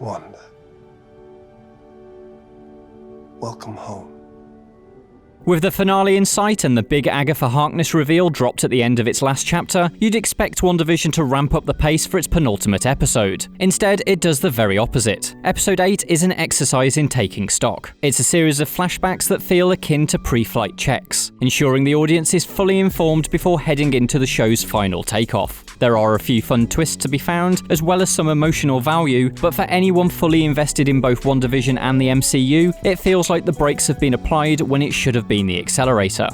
Wanda, welcome home. With the finale in sight and the big Agatha Harkness reveal dropped at the end of its last chapter, you'd expect WandaVision to ramp up the pace for its penultimate episode. Instead, it does the very opposite. Episode 8 is an exercise in taking stock. It's a series of flashbacks that feel akin to pre-flight checks, ensuring the audience is fully informed before heading into the show's final takeoff. There are a few fun twists to be found, as well as some emotional value, but for anyone fully invested in both WandaVision and the MCU, it feels like the brakes have been applied when it should have been the accelerator.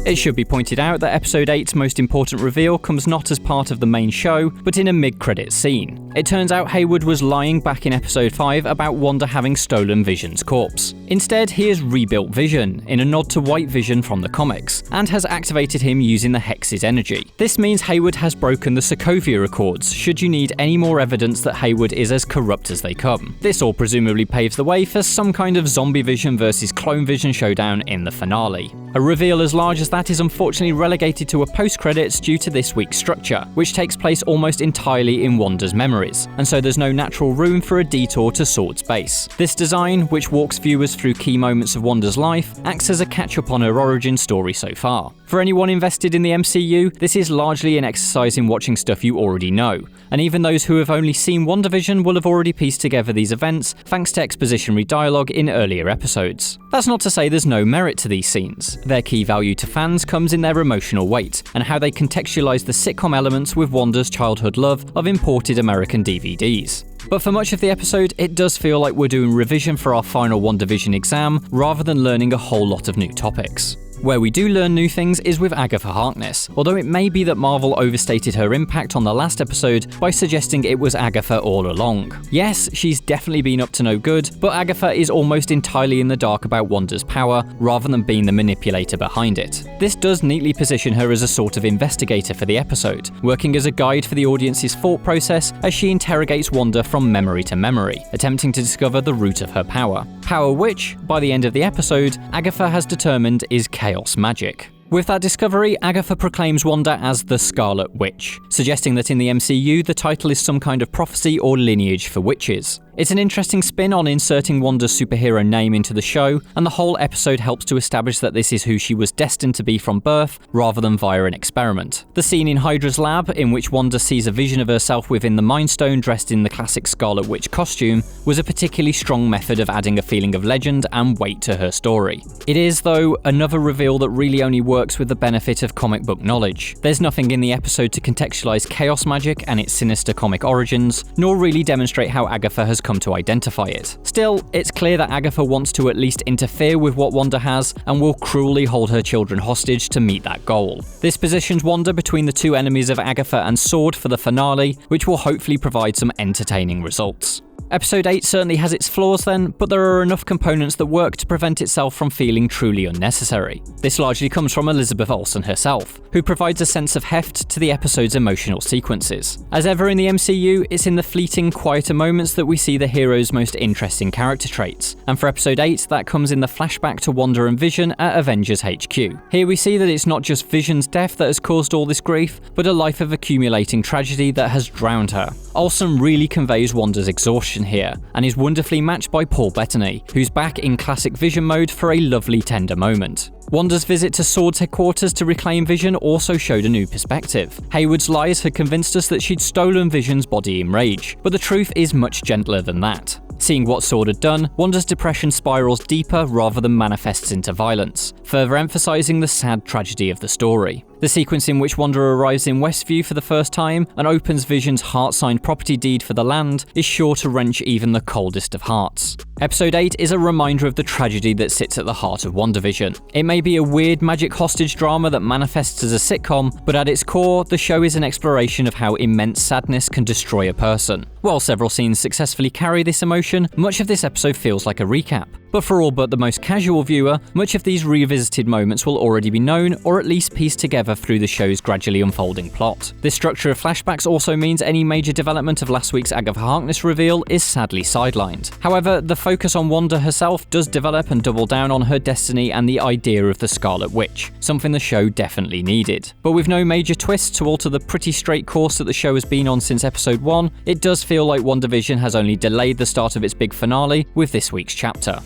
It should be pointed out that Episode 8's most important reveal comes not as part of the main show, but in a mid-credits scene. It turns out Hayward was lying back in Episode 5 about Wanda having stolen Vision's corpse. Instead, he has rebuilt Vision, in a nod to White Vision from the comics, and has activated him using the Hex's energy. This means Hayward has broken the Sokovia Accords, should you need any more evidence that Hayward is as corrupt as they come. This all presumably paves the way for some kind of Zombie Vision versus Clone Vision showdown in the finale. A reveal as large as that is unfortunately relegated to a post-credits due to this week's structure, which takes place almost entirely in Wanda's memories, and so there's no natural room for a detour to Sword's base. This design, which walks viewers through key moments of Wanda's life, acts as a catch-up on her origin story so far. For anyone invested in the MCU, this is largely an exercise in watching stuff you already know, and even those who have only seen WandaVision will have already pieced together these events thanks to expositionary dialogue in earlier episodes. That's not to say there's no merit to these scenes. Their key value to fans comes in their emotional weight, and how they contextualize the sitcom elements with Wanda's childhood love of imported American DVDs. But for much of the episode, it does feel like we're doing revision for our final WandaVision exam, rather than learning a whole lot of new topics. Where we do learn new things is with Agatha Harkness, although it may be that Marvel overstated her impact on the last episode by suggesting it was Agatha all along. Yes, she's definitely been up to no good, but Agatha is almost entirely in the dark about Wanda's power, rather than being the manipulator behind it. This does neatly position her as a sort of investigator for the episode, working as a guide for the audience's thought process as she interrogates Wanda from memory to memory, attempting to discover the root of her power. Power which, by the end of the episode, Agatha has determined is chaos magic. With that discovery, Agatha proclaims Wanda as the Scarlet Witch, suggesting that in the MCU the title is some kind of prophecy or lineage for witches. It's an interesting spin on inserting Wanda's superhero name into the show, and the whole episode helps to establish that this is who she was destined to be from birth, rather than via an experiment. The scene in Hydra's lab, in which Wanda sees a vision of herself within the Mind Stone dressed in the classic Scarlet Witch costume, was a particularly strong method of adding a feeling of legend and weight to her story. It is, though, another reveal that really only works with the benefit of comic book knowledge. There's nothing in the episode to contextualize chaos magic and its sinister comic origins, nor really demonstrate how Agatha has come to identify it. Still, it's clear that Agatha wants to at least interfere with what Wanda has, and will cruelly hold her children hostage to meet that goal. This positions Wanda between the two enemies of Agatha and Sword for the finale, which will hopefully provide some entertaining results. Episode 8 certainly has its flaws then, but there are enough components that work to prevent itself from feeling truly unnecessary. This largely comes from Elizabeth Olsen herself, who provides a sense of heft to the episode's emotional sequences. As ever in the MCU, it's in the fleeting, quieter moments that we see the hero's most interesting character traits, and for Episode 8 that comes in the flashback to Wanda and Vision at Avengers HQ. Here we see that it's not just Vision's death that has caused all this grief, but a life of accumulating tragedy that has drowned her. Olsen really conveys Wanda's exhaustion here, and is wonderfully matched by Paul Bettany, who's back in classic Vision mode for a lovely tender moment. Wanda's visit to Sword's headquarters to reclaim Vision also showed a new perspective. Hayward's lies had convinced us that she'd stolen Vision's body in rage, but the truth is much gentler than that. Seeing what Sword had done, Wanda's depression spirals deeper rather than manifests into violence, further emphasizing the sad tragedy of the story. The sequence in which Wanda arrives in Westview for the first time and opens Vision's heart-signed property deed for the land is sure to wrench even the coldest of hearts. Episode 8 is a reminder of the tragedy that sits at the heart of WandaVision. It may be a weird magic hostage drama that manifests as a sitcom, but at its core, the show is an exploration of how immense sadness can destroy a person. While several scenes successfully carry this emotion, much of this episode feels like a recap. But for all but the most casual viewer, much of these revisited moments will already be known or at least pieced together together through the show's gradually unfolding plot. This structure of flashbacks also means any major development of last week's Agatha Harkness reveal is sadly sidelined. However, the focus on Wanda herself does develop and double down on her destiny and the idea of the Scarlet Witch, something the show definitely needed. But with no major twists to alter the pretty straight course that the show has been on since episode 1, it does feel like WandaVision has only delayed the start of its big finale with this week's chapter.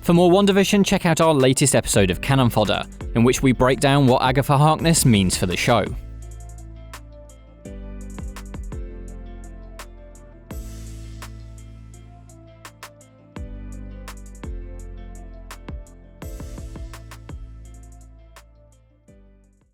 For more WandaVision, check out our latest episode of Canon Fodder, in which we break down what Agatha Harkness means for the show.